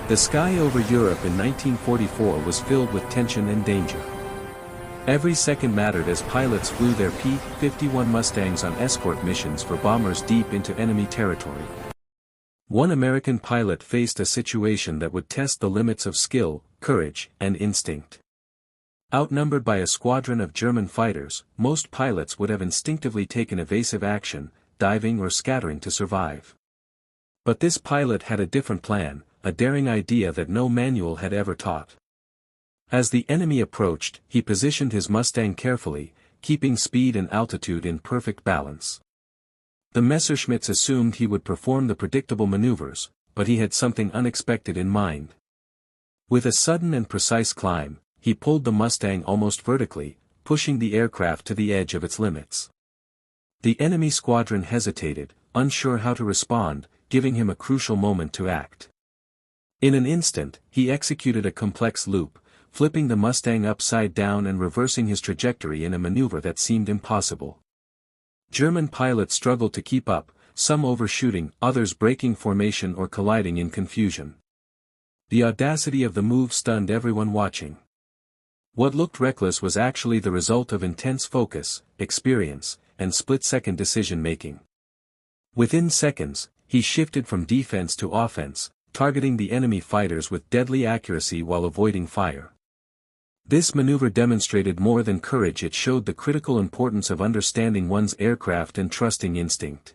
The sky over Europe in 1944 was filled with tension and danger. Every second mattered as pilots flew their P-51 Mustangs on escort missions for bombers deep into enemy territory. One American pilot faced a situation that would test the limits of skill, courage, and instinct. Outnumbered by a squadron of German fighters, most pilots would have instinctively taken evasive action, diving or scattering to survive. But this pilot had a different plan, a daring idea that no manual had ever taught. As the enemy approached, he positioned his Mustang carefully, keeping speed and altitude in perfect balance. The Messerschmitts assumed he would perform the predictable maneuvers, but he had something unexpected in mind. With a sudden and precise climb, he pulled the Mustang almost vertically, pushing the aircraft to the edge of its limits. The enemy squadron hesitated, unsure how to respond, giving him a crucial moment to act. In an instant, he executed a complex loop, flipping the Mustang upside down and reversing his trajectory in a maneuver that seemed impossible. German pilots struggled to keep up, some overshooting, others breaking formation or colliding in confusion. The audacity of the move stunned everyone watching. What looked reckless was actually the result of intense focus, experience, and split-second decision-making. Within seconds, he shifted from defense to offense, targeting the enemy fighters with deadly accuracy while avoiding fire. This maneuver demonstrated more than courage, it showed the critical importance of understanding one's aircraft and trusting instinct.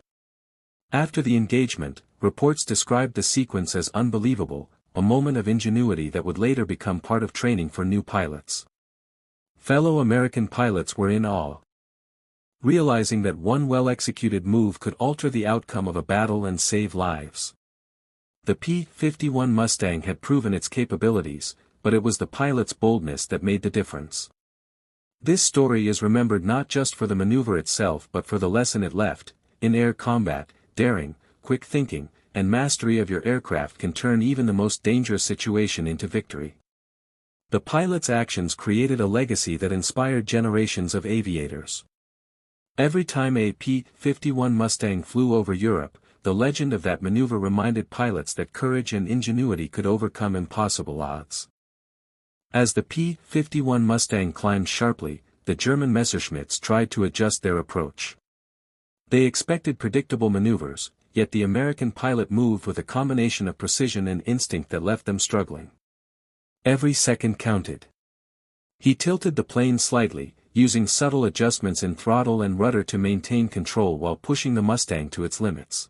After the engagement, reports described the sequence as unbelievable, a moment of ingenuity that would later become part of training for new pilots. Fellow American pilots were in awe. Realizing that one well-executed move could alter the outcome of a battle and save lives. The P-51 Mustang had proven its capabilities, but it was the pilot's boldness that made the difference. This story is remembered not just for the maneuver itself but for the lesson it left: in air combat, daring, quick thinking, and mastery of your aircraft can turn even the most dangerous situation into victory. The pilot's actions created a legacy that inspired generations of aviators. Every time a P-51 Mustang flew over Europe, the legend of that maneuver reminded pilots that courage and ingenuity could overcome impossible odds. As the P-51 Mustang climbed sharply, the German Messerschmitts tried to adjust their approach. They expected predictable maneuvers, yet the American pilot moved with a combination of precision and instinct that left them struggling. Every second counted. He tilted the plane slightly, using subtle adjustments in throttle and rudder to maintain control while pushing the Mustang to its limits.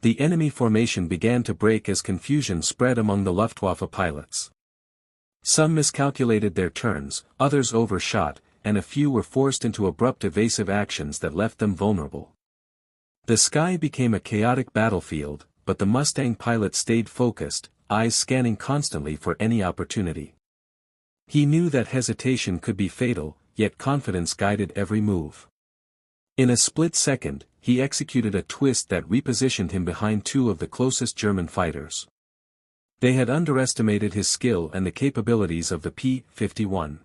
The enemy formation began to break as confusion spread among the Luftwaffe pilots. Some miscalculated their turns, others overshot, and a few were forced into abrupt evasive actions that left them vulnerable. The sky became a chaotic battlefield, but the Mustang pilot stayed focused, eyes scanning constantly for any opportunity. He knew that hesitation could be fatal, yet confidence guided every move. In a split second, he executed a twist that repositioned him behind two of the closest German fighters. They had underestimated his skill and the capabilities of the P-51.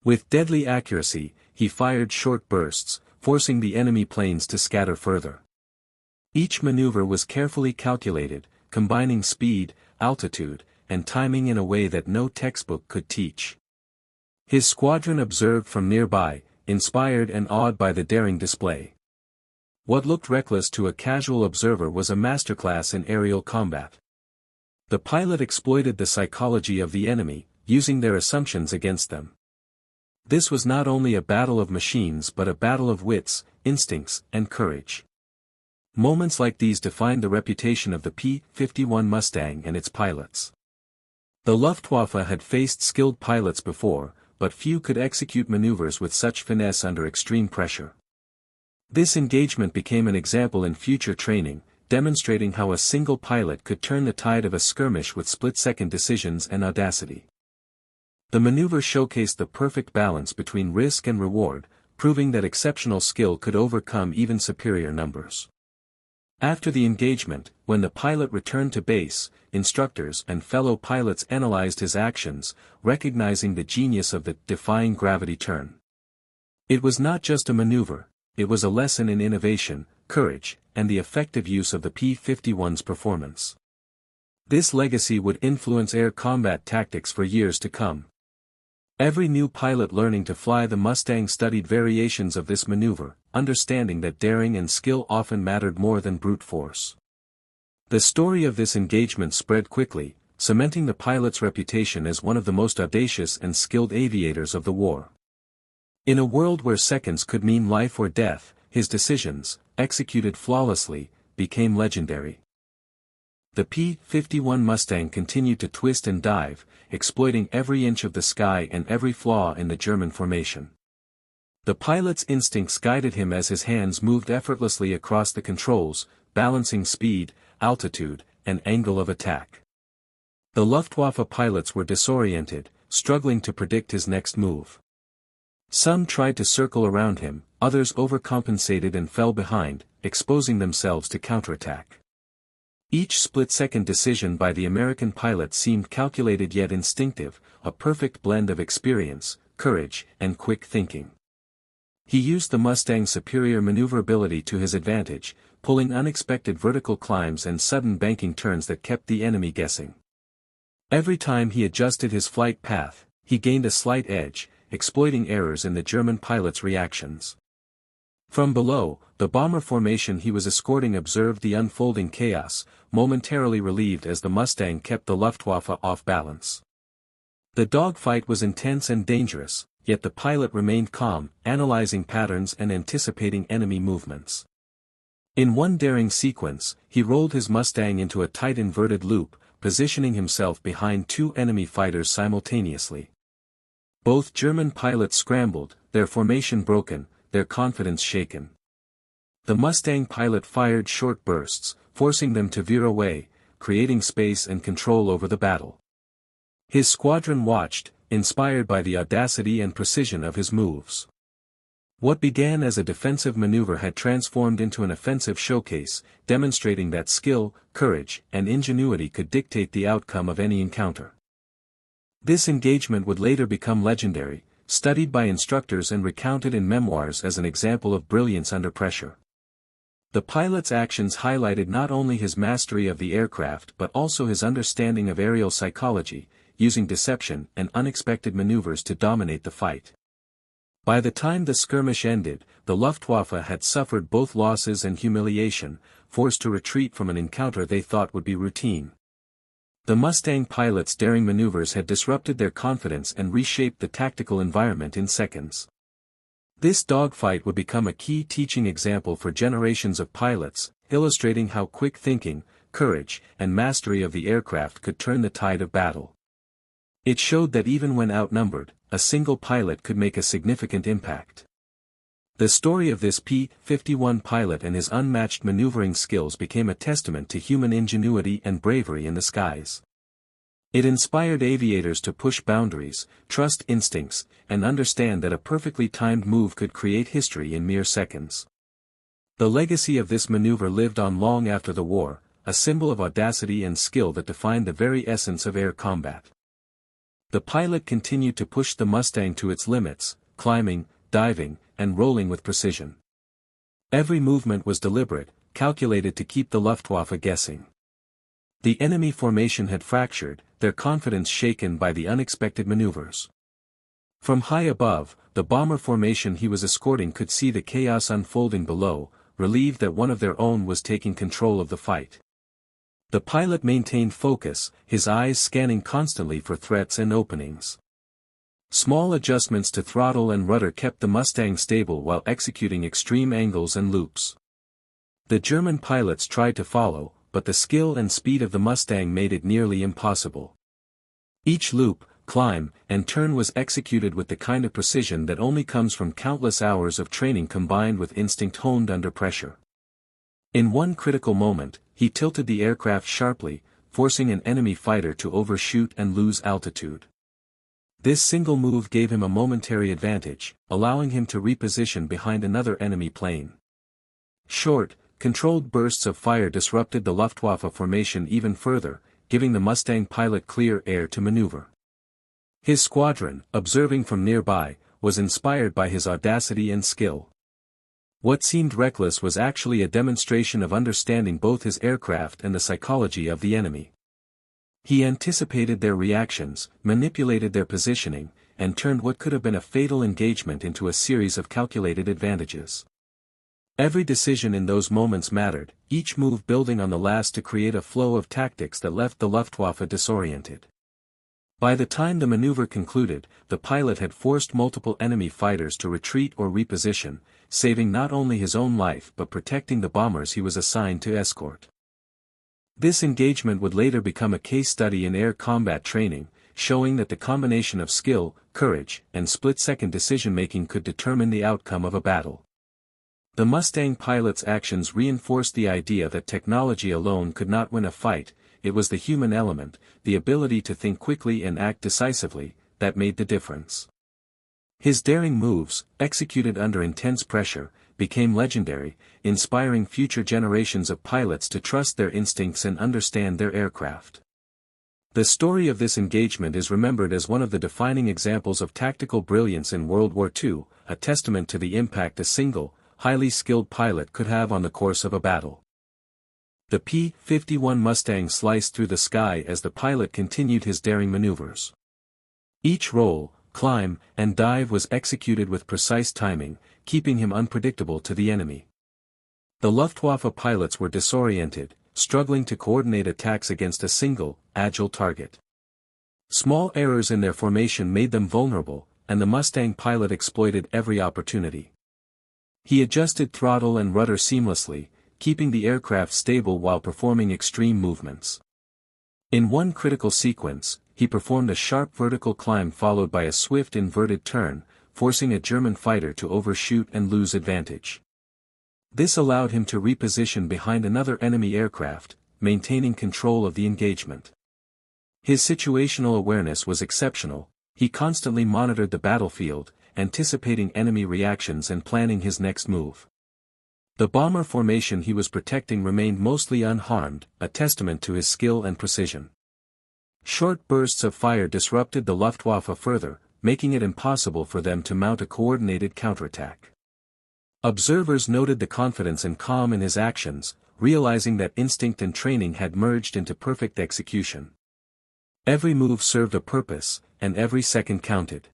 With deadly accuracy, he fired short bursts, forcing the enemy planes to scatter further. Each maneuver was carefully calculated, combining speed, altitude, and timing in a way that no textbook could teach. His squadron observed from nearby, inspired and awed by the daring display. What looked reckless to a casual observer was a masterclass in aerial combat. The pilot exploited the psychology of the enemy, using their assumptions against them. This was not only a battle of machines but a battle of wits, instincts, and courage. Moments like these defined the reputation of the P-51 Mustang and its pilots. The Luftwaffe had faced skilled pilots before, but few could execute maneuvers with such finesse under extreme pressure. This engagement became an example in future training, demonstrating how a single pilot could turn the tide of a skirmish with split-second decisions and audacity. The maneuver showcased the perfect balance between risk and reward, proving that exceptional skill could overcome even superior numbers. After the engagement, when the pilot returned to base, instructors and fellow pilots analyzed his actions, recognizing the genius of the defying gravity turn. It was not just a maneuver, it was a lesson in innovation, courage, and the effective use of the P-51's performance. This legacy would influence air combat tactics for years to come. Every new pilot learning to fly the Mustang studied variations of this maneuver, understanding that daring and skill often mattered more than brute force. The story of this engagement spread quickly, cementing the pilot's reputation as one of the most audacious and skilled aviators of the war. In a world where seconds could mean life or death, his decisions, executed flawlessly, became legendary. The P-51 Mustang continued to twist and dive, exploiting every inch of the sky and every flaw in the German formation. The pilot's instincts guided him as his hands moved effortlessly across the controls, balancing speed, altitude, and angle of attack. The Luftwaffe pilots were disoriented, struggling to predict his next move. Some tried to circle around him, others overcompensated and fell behind, exposing themselves to counterattack. Each split-second decision by the American pilot seemed calculated yet instinctive, a perfect blend of experience, courage, and quick thinking. He used the Mustang's superior maneuverability to his advantage, pulling unexpected vertical climbs and sudden banking turns that kept the enemy guessing. Every time he adjusted his flight path, he gained a slight edge, exploiting errors in the German pilot's reactions. From below, the bomber formation he was escorting observed the unfolding chaos, momentarily relieved as the Mustang kept the Luftwaffe off balance. The dogfight was intense and dangerous, yet the pilot remained calm, analyzing patterns and anticipating enemy movements. In one daring sequence, he rolled his Mustang into a tight inverted loop, positioning himself behind two enemy fighters simultaneously. Both German pilots scrambled, their formation broken, their confidence shaken. The Mustang pilot fired short bursts, forcing them to veer away, creating space and control over the battle. His squadron watched, inspired by the audacity and precision of his moves. What began as a defensive maneuver had transformed into an offensive showcase, demonstrating that skill, courage, and ingenuity could dictate the outcome of any encounter. This engagement would later become legendary, studied by instructors and recounted in memoirs as an example of brilliance under pressure. The pilot's actions highlighted not only his mastery of the aircraft but also his understanding of aerial psychology, using deception and unexpected maneuvers to dominate the fight. By the time the skirmish ended, the Luftwaffe had suffered both losses and humiliation, forced to retreat from an encounter they thought would be routine. The Mustang pilots' daring maneuvers had disrupted their confidence and reshaped the tactical environment in seconds. This dogfight would become a key teaching example for generations of pilots, illustrating how quick thinking, courage, and mastery of the aircraft could turn the tide of battle. It showed that even when outnumbered, a single pilot could make a significant impact. The story of this P-51 pilot and his unmatched maneuvering skills became a testament to human ingenuity and bravery in the skies. It inspired aviators to push boundaries, trust instincts, and understand that a perfectly timed move could create history in mere seconds. The legacy of this maneuver lived on long after the war, a symbol of audacity and skill that defined the very essence of air combat. The pilot continued to push the Mustang to its limits, climbing, diving, and rolling with precision. Every movement was deliberate, calculated to keep the Luftwaffe guessing. The enemy formation had fractured, their confidence shaken by the unexpected maneuvers. From high above, the bomber formation he was escorting could see the chaos unfolding below, relieved that one of their own was taking control of the fight. The pilot maintained focus, his eyes scanning constantly for threats and openings. Small adjustments to throttle and rudder kept the Mustang stable while executing extreme angles and loops. The German pilots tried to follow, but the skill and speed of the Mustang made it nearly impossible. Each loop, climb, and turn was executed with the kind of precision that only comes from countless hours of training combined with instinct honed under pressure. In one critical moment, he tilted the aircraft sharply, forcing an enemy fighter to overshoot and lose altitude. This single move gave him a momentary advantage, allowing him to reposition behind another enemy plane. Short, controlled bursts of fire disrupted the Luftwaffe formation even further, giving the Mustang pilot clear air to maneuver. His squadron, observing from nearby, was inspired by his audacity and skill. What seemed reckless was actually a demonstration of understanding both his aircraft and the psychology of the enemy. He anticipated their reactions, manipulated their positioning, and turned what could have been a fatal engagement into a series of calculated advantages. Every decision in those moments mattered, each move building on the last to create a flow of tactics that left the Luftwaffe disoriented. By the time the maneuver concluded, the pilot had forced multiple enemy fighters to retreat or reposition, saving not only his own life but protecting the bombers he was assigned to escort. This engagement would later become a case study in air combat training, showing that the combination of skill, courage, and split-second decision-making could determine the outcome of a battle. The Mustang pilot's actions reinforced the idea that technology alone could not win a fight. It was the human element, the ability to think quickly and act decisively, that made the difference. His daring moves, executed under intense pressure, became legendary, inspiring future generations of pilots to trust their instincts and understand their aircraft. The story of this engagement is remembered as one of the defining examples of tactical brilliance in World War II, a testament to the impact a single, highly skilled pilot could have on the course of a battle. The P-51 Mustang sliced through the sky as the pilot continued his daring maneuvers. Each roll, climb, and dive was executed with precise timing, keeping him unpredictable to the enemy. The Luftwaffe pilots were disoriented, struggling to coordinate attacks against a single, agile target. Small errors in their formation made them vulnerable, and the Mustang pilot exploited every opportunity. He adjusted throttle and rudder seamlessly, keeping the aircraft stable while performing extreme movements. In one critical sequence, he performed a sharp vertical climb followed by a swift inverted turn, forcing a German fighter to overshoot and lose advantage. This allowed him to reposition behind another enemy aircraft, maintaining control of the engagement. His situational awareness was exceptional. He constantly monitored the battlefield, anticipating enemy reactions and planning his next move. The bomber formation he was protecting remained mostly unharmed, a testament to his skill and precision. Short bursts of fire disrupted the Luftwaffe further, making it impossible for them to mount a coordinated counterattack. Observers noted the confidence and calm in his actions, realizing that instinct and training had merged into perfect execution. Every move served a purpose, and every second counted.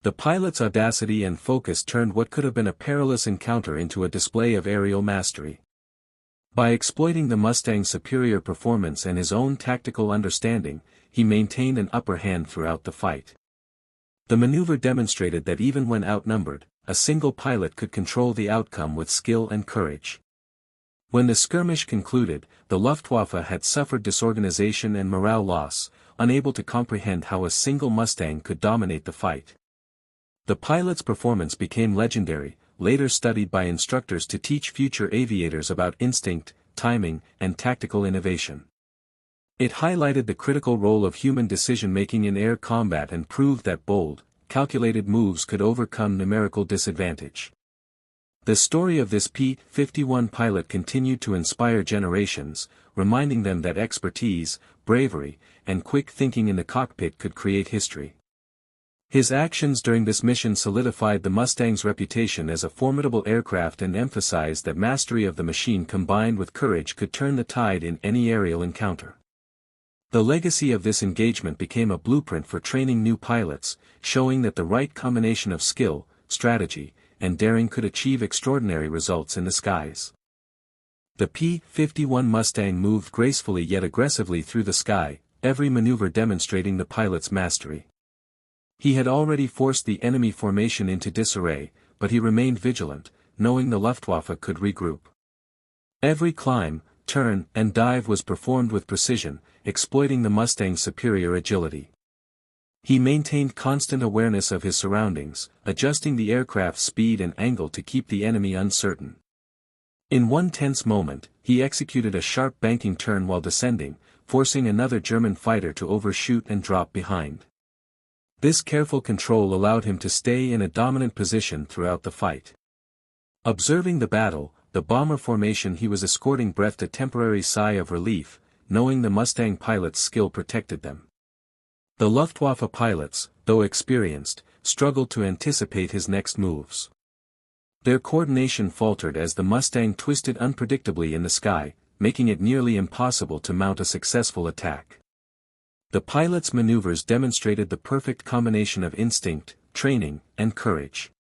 The pilot's audacity and focus turned what could have been a perilous encounter into a display of aerial mastery. By exploiting the Mustang's superior performance and his own tactical understanding, he maintained an upper hand throughout the fight. The maneuver demonstrated that even when outnumbered, a single pilot could control the outcome with skill and courage. When the skirmish concluded, the Luftwaffe had suffered disorganization and morale loss, unable to comprehend how a single Mustang could dominate the fight. The pilot's performance became legendary, later studied by instructors to teach future aviators about instinct, timing, and tactical innovation. It highlighted the critical role of human decision-making in air combat and proved that bold, calculated moves could overcome numerical disadvantage. The story of this P-51 pilot continued to inspire generations, reminding them that expertise, bravery, and quick thinking in the cockpit could create history. His actions during this mission solidified the Mustang's reputation as a formidable aircraft and emphasized that mastery of the machine combined with courage could turn the tide in any aerial encounter. The legacy of this engagement became a blueprint for training new pilots, showing that the right combination of skill, strategy, and daring could achieve extraordinary results in the skies. The P-51 Mustang moved gracefully yet aggressively through the sky, every maneuver demonstrating the pilot's mastery. He had already forced the enemy formation into disarray, but he remained vigilant, knowing the Luftwaffe could regroup. Every climb, turn, and dive was performed with precision, exploiting the Mustang's superior agility. He maintained constant awareness of his surroundings, adjusting the aircraft's speed and angle to keep the enemy uncertain. In one tense moment, he executed a sharp banking turn while descending, forcing another German fighter to overshoot and drop behind. This careful control allowed him to stay in a dominant position throughout the fight. Observing the battle, the bomber formation he was escorting breathed a temporary sigh of relief, knowing the Mustang pilot's skill protected them. The Luftwaffe pilots, though experienced, struggled to anticipate his next moves. Their coordination faltered as the Mustang twisted unpredictably in the sky, making it nearly impossible to mount a successful attack. The pilot's maneuvers demonstrated the perfect combination of instinct, training, and courage.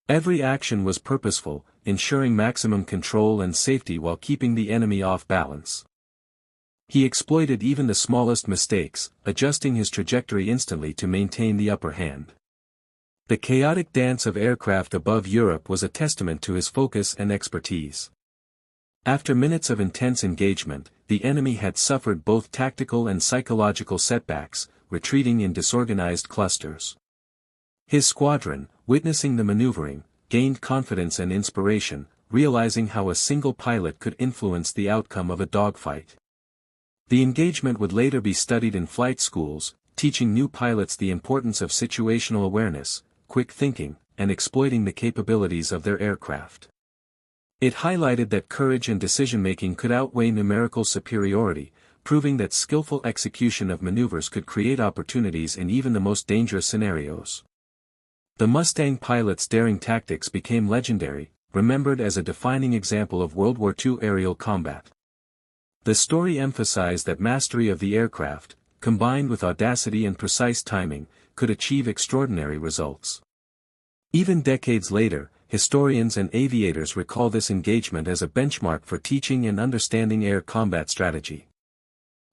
Every action was purposeful, ensuring maximum control and safety while keeping the enemy off balance. He exploited even the smallest mistakes, adjusting his trajectory instantly to maintain the upper hand. The chaotic dance of aircraft above Europe was a testament to his focus and expertise. After minutes of intense engagement, the enemy had suffered both tactical and psychological setbacks, retreating in disorganized clusters. His squadron, witnessing the maneuvering, gained confidence and inspiration, realizing how a single pilot could influence the outcome of a dogfight. The engagement would later be studied in flight schools, teaching new pilots the importance of situational awareness, quick thinking, and exploiting the capabilities of their aircraft. It highlighted that courage and decision-making could outweigh numerical superiority, proving that skillful execution of maneuvers could create opportunities in even the most dangerous scenarios. The Mustang pilot's daring tactics became legendary, remembered as a defining example of World War II aerial combat. The story emphasized that mastery of the aircraft, combined with audacity and precise timing, could achieve extraordinary results. Even decades later, historians and aviators recall this engagement as a benchmark for teaching and understanding air combat strategy.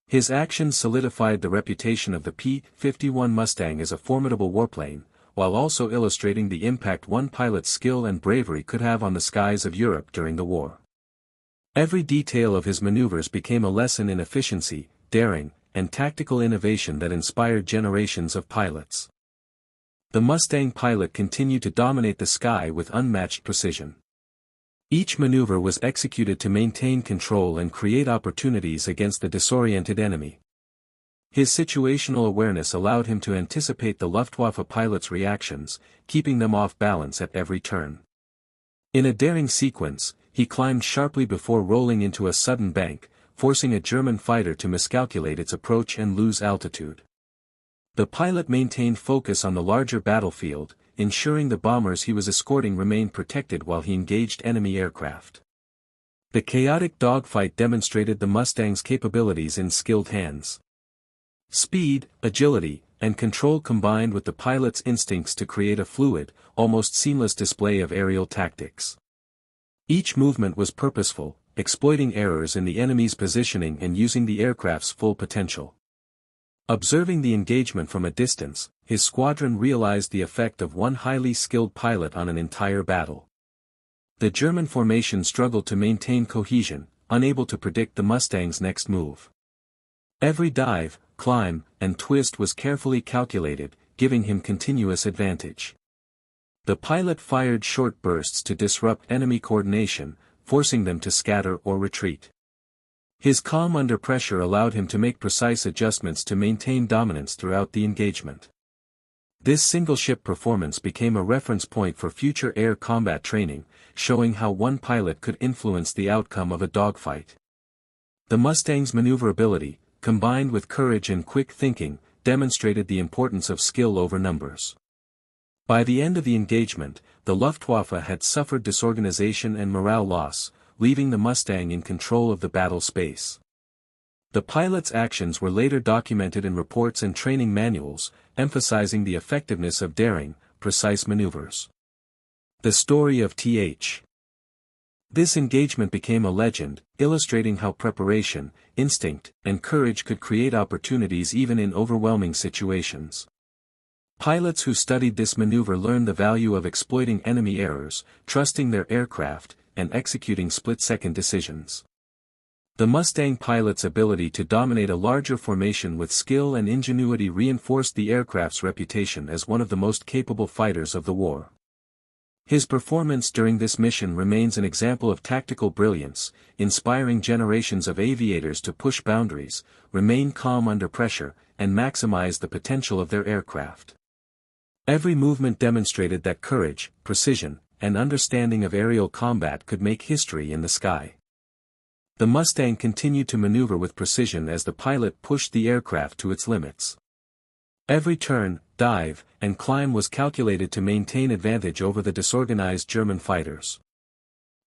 His actions solidified the reputation of the P-51 Mustang as a formidable warplane, while also illustrating the impact one pilot's skill and bravery could have on the skies of Europe during the war. Every detail of his maneuvers became a lesson in efficiency, daring, and tactical innovation that inspired generations of pilots. The Mustang pilot continued to dominate the sky with unmatched precision. Each maneuver was executed to maintain control and create opportunities against the disoriented enemy. His situational awareness allowed him to anticipate the Luftwaffe pilots' reactions, keeping them off balance at every turn. In a daring sequence, he climbed sharply before rolling into a sudden bank, forcing a German fighter to miscalculate its approach and lose altitude. The pilot maintained focus on the larger battlefield, ensuring the bombers he was escorting remained protected while he engaged enemy aircraft. The chaotic dogfight demonstrated the Mustang's capabilities in skilled hands. Speed, agility, and control combined with the pilot's instincts to create a fluid, almost seamless display of aerial tactics. Each movement was purposeful, exploiting errors in the enemy's positioning and using the aircraft's full potential. Observing the engagement from a distance, his squadron realized the effect of one highly skilled pilot on an entire battle. The German formation struggled to maintain cohesion, unable to predict the Mustang's next move. Every dive, climb, and twist was carefully calculated, giving him continuous advantage. The pilot fired short bursts to disrupt enemy coordination, forcing them to scatter or retreat. His calm under pressure allowed him to make precise adjustments to maintain dominance throughout the engagement. This single-ship performance became a reference point for future air combat training, showing how one pilot could influence the outcome of a dogfight. The Mustang's maneuverability, combined with courage and quick thinking, demonstrated the importance of skill over numbers. By the end of the engagement, the Luftwaffe had suffered disorganization and morale loss, leaving the Mustang in control of the battle space. The pilot's actions were later documented in reports and training manuals, emphasizing the effectiveness of daring, precise maneuvers. The story of Th. This engagement became a legend, illustrating how preparation, instinct, and courage could create opportunities even in overwhelming situations. Pilots who studied this maneuver learned the value of exploiting enemy errors, trusting their aircraft, and executing split-second decisions. The Mustang pilot's ability to dominate a larger formation with skill and ingenuity reinforced the aircraft's reputation as one of the most capable fighters of the war. His performance during this mission remains an example of tactical brilliance, inspiring generations of aviators to push boundaries, remain calm under pressure, and maximize the potential of their aircraft. Every movement demonstrated that courage, precision, and understanding of aerial combat could make history in the sky. The Mustang continued to maneuver with precision as the pilot pushed the aircraft to its limits. Every turn, dive, and climb was calculated to maintain advantage over the disorganized German fighters.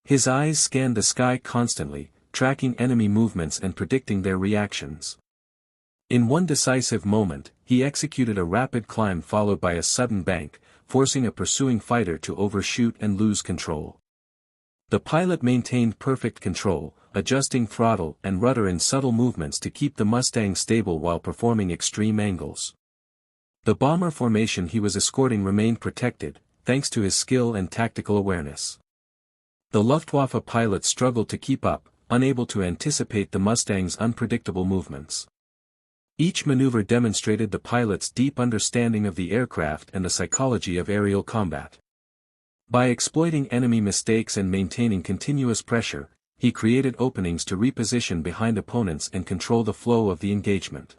His eyes scanned the sky constantly, tracking enemy movements and predicting their reactions. In one decisive moment, he executed a rapid climb followed by a sudden bank, forcing a pursuing fighter to overshoot and lose control. The pilot maintained perfect control, adjusting throttle and rudder in subtle movements to keep the Mustang stable while performing extreme angles. The bomber formation he was escorting remained protected, thanks to his skill and tactical awareness. The Luftwaffe pilot struggled to keep up, unable to anticipate the Mustang's unpredictable movements. Each maneuver demonstrated the pilot's deep understanding of the aircraft and the psychology of aerial combat. By exploiting enemy mistakes and maintaining continuous pressure, he created openings to reposition behind opponents and control the flow of the engagement.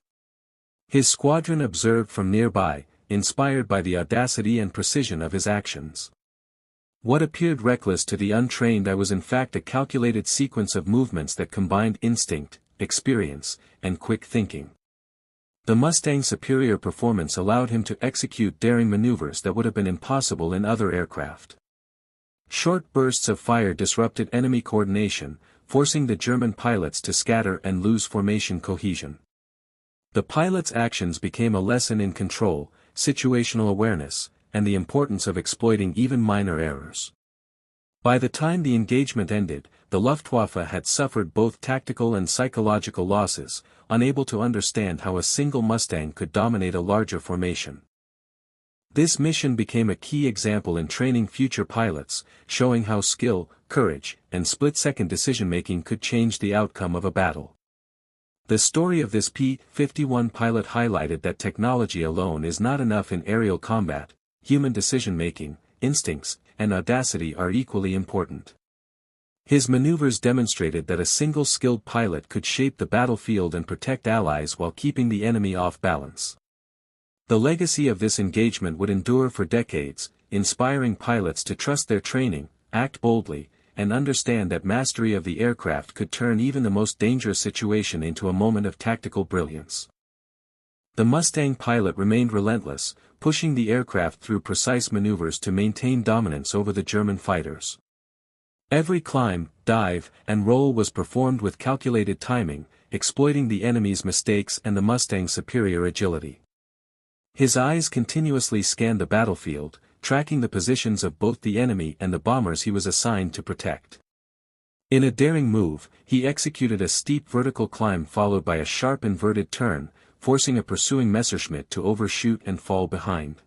His squadron observed from nearby, inspired by the audacity and precision of his actions. What appeared reckless to the untrained eye was in fact a calculated sequence of movements that combined instinct, experience, and quick thinking. The Mustang's superior performance allowed him to execute daring maneuvers that would have been impossible in other aircraft. Short bursts of fire disrupted enemy coordination, forcing the German pilots to scatter and lose formation cohesion. The pilot's actions became a lesson in control, situational awareness, and the importance of exploiting even minor errors. By the time the engagement ended, the Luftwaffe had suffered both tactical and psychological losses, unable to understand how a single Mustang could dominate a larger formation. This mission became a key example in training future pilots, showing how skill, courage, and split-second decision-making could change the outcome of a battle. The story of this P-51 pilot highlighted that technology alone is not enough in aerial combat. Human decision-making, instincts, and audacity are equally important. His maneuvers demonstrated that a single skilled pilot could shape the battlefield and protect allies while keeping the enemy off balance. The legacy of this engagement would endure for decades, inspiring pilots to trust their training, act boldly, and understand that mastery of the aircraft could turn even the most dangerous situation into a moment of tactical brilliance. The Mustang pilot remained relentless, pushing the aircraft through precise maneuvers to maintain dominance over the German fighters. Every climb, dive, and roll was performed with calculated timing, exploiting the enemy's mistakes and the Mustang's superior agility. His eyes continuously scanned the battlefield, tracking the positions of both the enemy and the bombers he was assigned to protect. In a daring move, he executed a steep vertical climb followed by a sharp inverted turn, forcing a pursuing Messerschmitt to overshoot and fall behind.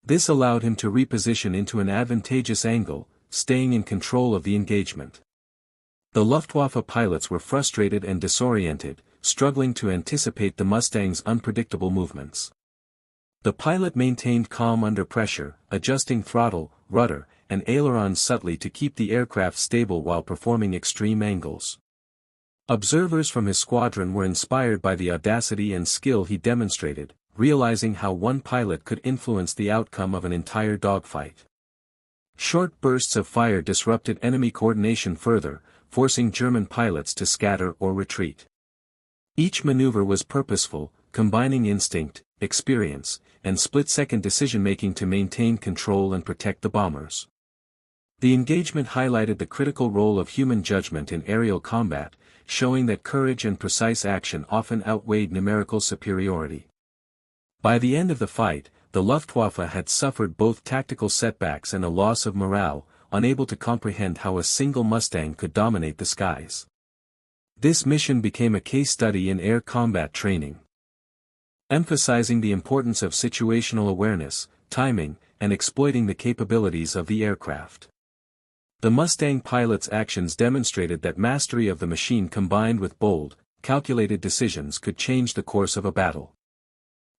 This allowed him to reposition into an advantageous angle, staying in control of the engagement. The Luftwaffe pilots were frustrated and disoriented, struggling to anticipate the Mustang's unpredictable movements. The pilot maintained calm under pressure, adjusting throttle, rudder, and ailerons subtly to keep the aircraft stable while performing extreme angles. Observers from his squadron were inspired by the audacity and skill he demonstrated, realizing how one pilot could influence the outcome of an entire dogfight. Short bursts of fire disrupted enemy coordination further, forcing German pilots to scatter or retreat. Each maneuver was purposeful, combining instinct, experience, and split-second decision-making to maintain control and protect the bombers. The engagement highlighted the critical role of human judgment in aerial combat, showing that courage and precise action often outweighed numerical superiority. By the end of the fight, the Luftwaffe had suffered both tactical setbacks and a loss of morale, unable to comprehend how a single Mustang could dominate the skies. This mission became a case study in air combat training, emphasizing the importance of situational awareness, timing, and exploiting the capabilities of the aircraft. The Mustang pilot's actions demonstrated that mastery of the machine combined with bold, calculated decisions could change the course of a battle.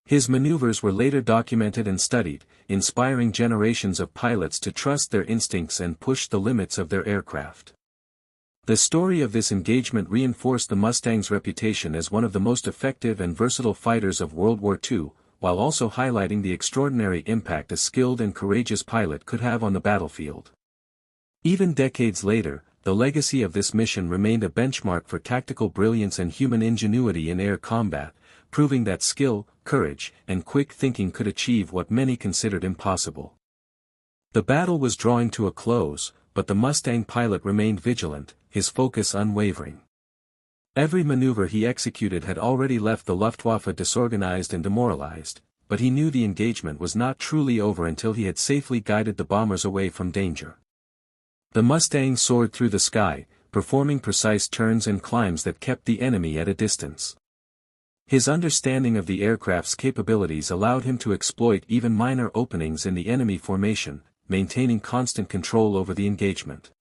His maneuvers were later documented and studied, inspiring generations of pilots to trust their instincts and push the limits of their aircraft. The story of this engagement reinforced the Mustang's reputation as one of the most effective and versatile fighters of World War II, while also highlighting the extraordinary impact a skilled and courageous pilot could have on the battlefield. Even decades later, the legacy of this mission remained a benchmark for tactical brilliance and human ingenuity in air combat, proving that skill, courage, and quick thinking could achieve what many considered impossible. The battle was drawing to a close, but the Mustang pilot remained vigilant, his focus unwavering. Every maneuver he executed had already left the Luftwaffe disorganized and demoralized, but he knew the engagement was not truly over until he had safely guided the bombers away from danger. The Mustang soared through the sky, performing precise turns and climbs that kept the enemy at a distance. His understanding of the aircraft's capabilities allowed him to exploit even minor openings in the enemy formation, maintaining constant control over the engagement.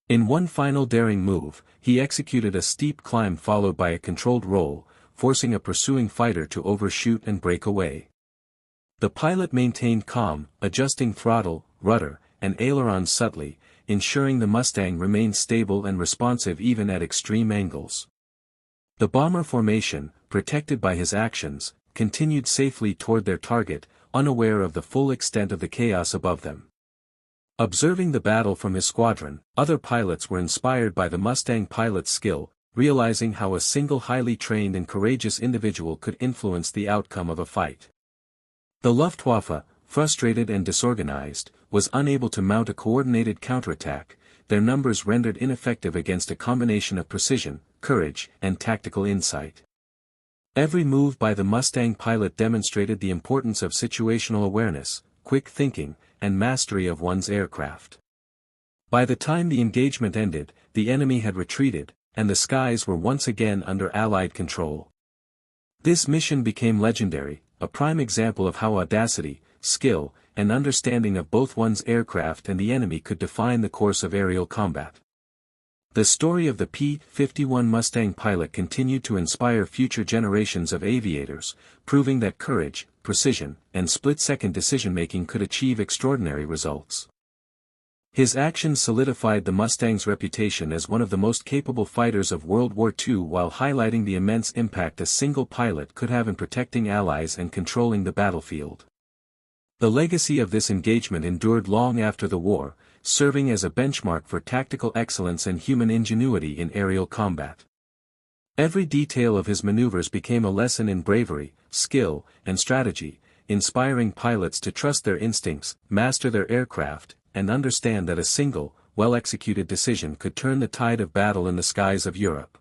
In one final daring move, he executed a steep climb followed by a controlled roll, forcing a pursuing fighter to overshoot and break away. The pilot maintained calm, adjusting throttle, rudder, and ailerons subtly, ensuring the Mustang remained stable and responsive even at extreme angles. The bomber formation, protected by his actions, continued safely toward their target, unaware of the full extent of the chaos above them. Observing the battle from his squadron, other pilots were inspired by the Mustang pilot's skill, realizing how a single highly trained and courageous individual could influence the outcome of a fight. The Luftwaffe, frustrated and disorganized, was unable to mount a coordinated counterattack, their numbers rendered ineffective against a combination of precision, courage, and tactical insight. Every move by the Mustang pilot demonstrated the importance of situational awareness, quick thinking, and mastery of one's aircraft. By the time the engagement ended, the enemy had retreated, and the skies were once again under Allied control. This mission became legendary, a prime example of how audacity, skill, and understanding of both one's aircraft and the enemy could define the course of aerial combat. The story of the P-51 Mustang pilot continued to inspire future generations of aviators, proving that courage, precision, and split-second decision-making could achieve extraordinary results. His actions solidified the Mustang's reputation as one of the most capable fighters of World War II while highlighting the immense impact a single pilot could have in protecting allies and controlling the battlefield. The legacy of this engagement endured long after the war, serving as a benchmark for tactical excellence and human ingenuity in aerial combat. Every detail of his maneuvers became a lesson in bravery, skill, and strategy, inspiring pilots to trust their instincts, master their aircraft, and understand that a single, well-executed decision could turn the tide of battle in the skies of Europe.